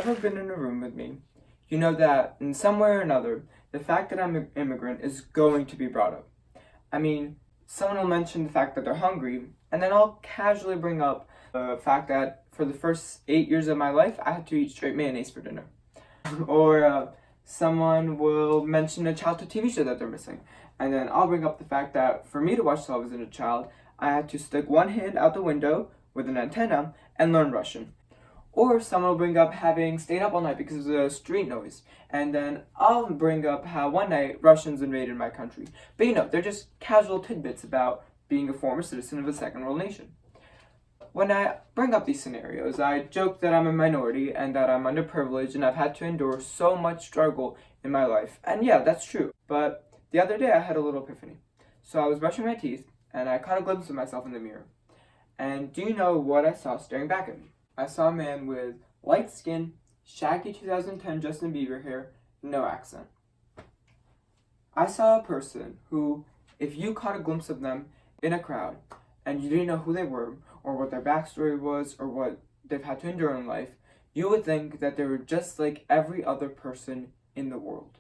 ever been in a room with me, you know that in some way or another, the fact that I'm an immigrant is going to be brought up. I mean, someone will mention the fact that they're hungry, and then I'll casually bring up the fact that for the first 8 years of my life, I had to eat straight mayonnaise for dinner. Or someone will mention a childhood TV show that they're missing, and then I'll bring up the fact that for me to watch television as a child, I had to stick one hand out the window with an antenna and learn Russian. Or someone will bring up having stayed up all night because of the street noise. And then I'll bring up how one night Russians invaded my country. But they're just casual tidbits about being a former citizen of a second world nation. When I bring up these scenarios, I joke that I'm a minority and that I'm underprivileged and I've had to endure so much struggle in my life. And yeah, that's true. But the other day I had a little epiphany. So I was brushing my teeth and I caught a glimpse of myself in the mirror. And do you know what I saw staring back at me? I saw a man with light skin, shaggy 2010 Justin Bieber hair, no accent. I saw a person who, if you caught a glimpse of them in a crowd and you didn't know who they were or what their backstory was or what they've had to endure in life, you would think that they were just like every other person in the world.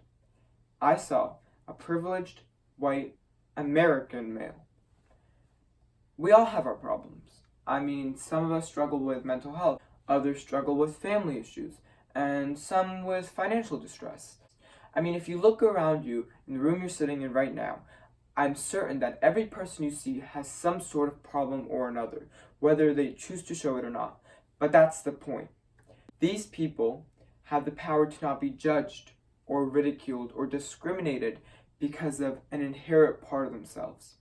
I saw a privileged, white, American male. We all have our problems. I mean, some of us struggle with mental health, others struggle with family issues, and some with financial distress. I mean, if you look around you in the room you're sitting in right now, I'm certain that every person you see has some sort of problem or another, whether they choose to show it or not. But that's the point. These people have the power to not be judged or ridiculed or discriminated because of an inherent part of themselves.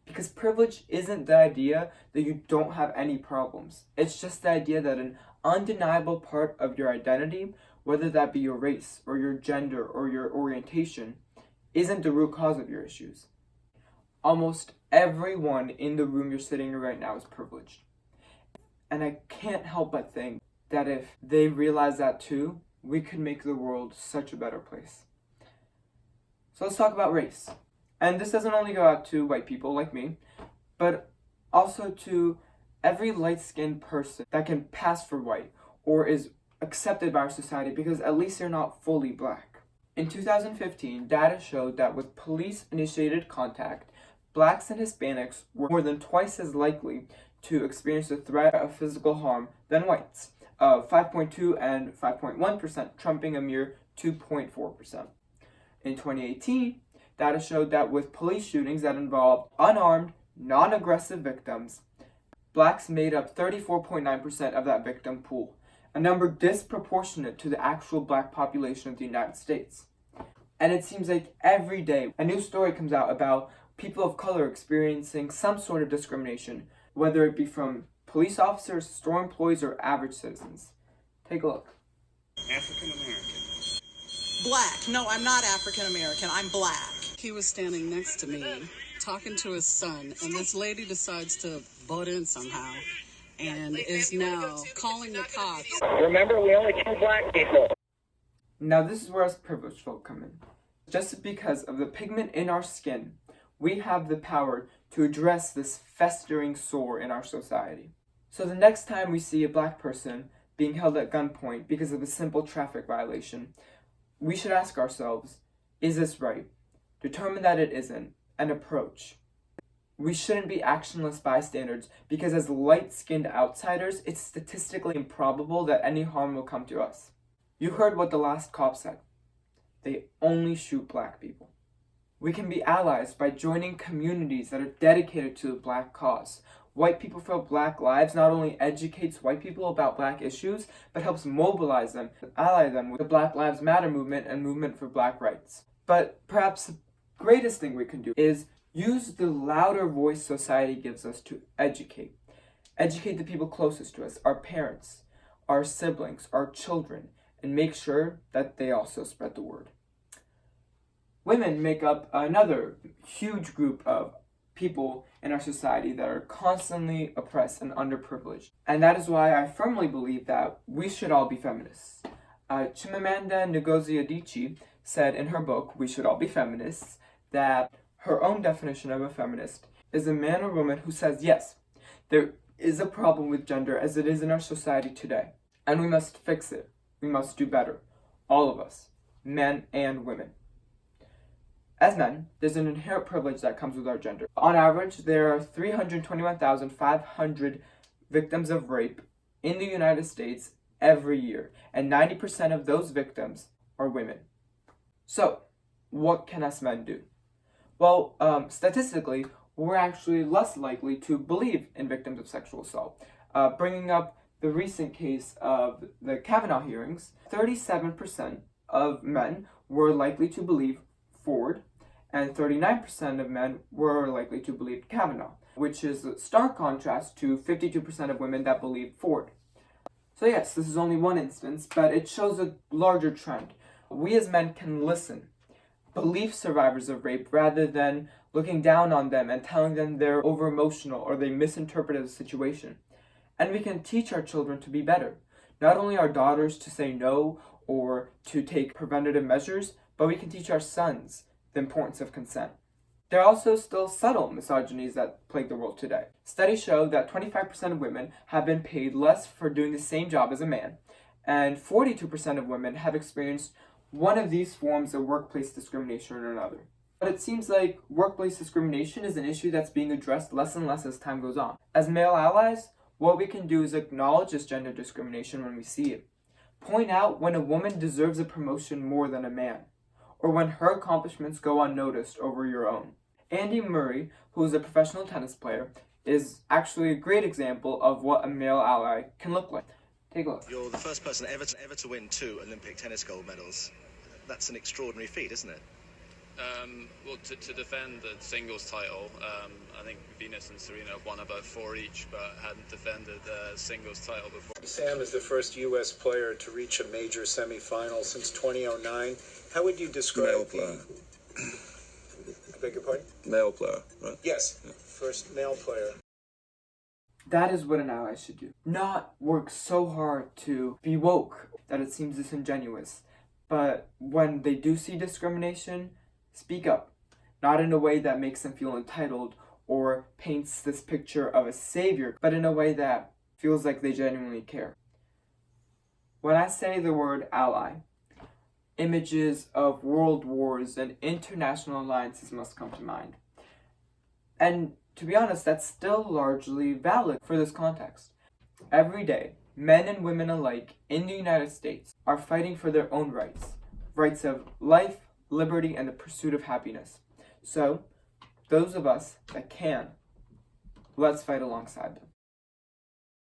Because privilege isn't the idea that you don't have any problems. It's just the idea that an undeniable part of your identity, whether that be your race or your gender or your orientation, isn't the root cause of your issues. Almost everyone in the room you're sitting in right now is privileged. And I can't help but think that if they realize that too, we could make the world such a better place. So let's talk about race. And this doesn't only go out to white people like me, but also to every light-skinned person that can pass for white or is accepted by our society because at least they're not fully black. In 2015, data showed that with police-initiated contact, blacks and Hispanics were more than twice as likely to experience the threat of physical harm than whites, of 5.2 and 5.1%, trumping a mere 2.4%. In 2018, data showed that with police shootings that involved unarmed, non-aggressive victims, blacks made up 34.9% of that victim pool, a number disproportionate to the actual black population of the United States. And it seems like every day a new story comes out about people of color experiencing some sort of discrimination, whether it be from police officers, store employees, or average citizens. Take a look. African American. Black. No, I'm not African American. I'm black. He was standing next to me talking to his son, and this lady decides to butt in somehow and is now calling the cops. Remember, we only kill black people. Now this is where us privileged folk come in. Just because of the pigment in our skin, we have the power to address this festering sore in our society. So the next time we see a black person being held at gunpoint because of a simple traffic violation, we should ask ourselves, is this right? Determine that it isn't, and approach. We shouldn't be actionless bystanders because as light-skinned outsiders, it's statistically improbable that any harm will come to us. You heard what the last cop said. They only shoot black people. We can be allies by joining communities that are dedicated to the black cause. White People for Black Lives not only educates white people about black issues, but helps mobilize them, ally them with the Black Lives Matter movement and movement for black rights. But perhaps the greatest thing we can do is use the louder voice society gives us to educate. Educate the people closest to us, our parents, our siblings, our children, and make sure that they also spread the word. Women make up another huge group of people in our society that are constantly oppressed and underprivileged. And that is why I firmly believe that we should all be feminists. Chimamanda Ngozi Adichie said in her book, We Should All Be Feminists, that her own definition of a feminist is a man or woman who says, yes, there is a problem with gender as it is in our society today, and we must fix it. we must do better. All of us, men and women. As men, there's an inherent privilege that comes with our gender. On average, there are 321,500 victims of rape in the United States every year, and 90% of those victims are women. So, what can us men do? Well, statistically, we're actually less likely to believe in victims of sexual assault. Bringing up the recent case of the Kavanaugh hearings, 37% of men were likely to believe Ford, and 39% of men were likely to believe Kavanaugh, which is a stark contrast to 52% of women that believed Ford. So yes, this is only one instance, but it shows a larger trend. We as men can listen, believe survivors of rape rather than looking down on them and telling them they're over-emotional or they misinterpreted the situation. And we can teach our children to be better. Not only our daughters to say no or to take preventative measures, but we can teach our sons the importance of consent. There are also still subtle misogynies that plague the world today. Studies show that 25% of women have been paid less for doing the same job as a man, and 42% of women have experienced one of these forms of workplace discrimination or another. But it seems like workplace discrimination is an issue that's being addressed less and less as time goes on. As male allies, what we can do is acknowledge this gender discrimination when we see it. Point out when a woman deserves a promotion more than a man, or when her accomplishments go unnoticed over your own. Andy Murray, who is a professional tennis player, is actually a great example of what a male ally can look like. Take a look. You're the first person ever to win 2 Olympic tennis gold medals. That's an extraordinary feat, isn't it? Well, to defend the singles title, I think Venus and Serena have won about 4 each, but hadn't defended the singles title before. Sam is the first U.S. player to reach a major semifinal since 2009. How would you describe Male player. I beg your pardon? Male player, right? Yes, first male player. That is what an ally should do. Not work so hard to be woke that it seems disingenuous, but when they do see discrimination, speak up. Not in a way that makes them feel entitled or paints this picture of a savior, but in a way that feels like they genuinely care. When I say the word ally, images of world wars and international alliances must come to mind. And to be honest, that's still largely valid for this context. Every day, men and women alike in the United States are fighting for their own rights. Rights of life, liberty, and the pursuit of happiness. So, those of us that can, let's fight alongside them.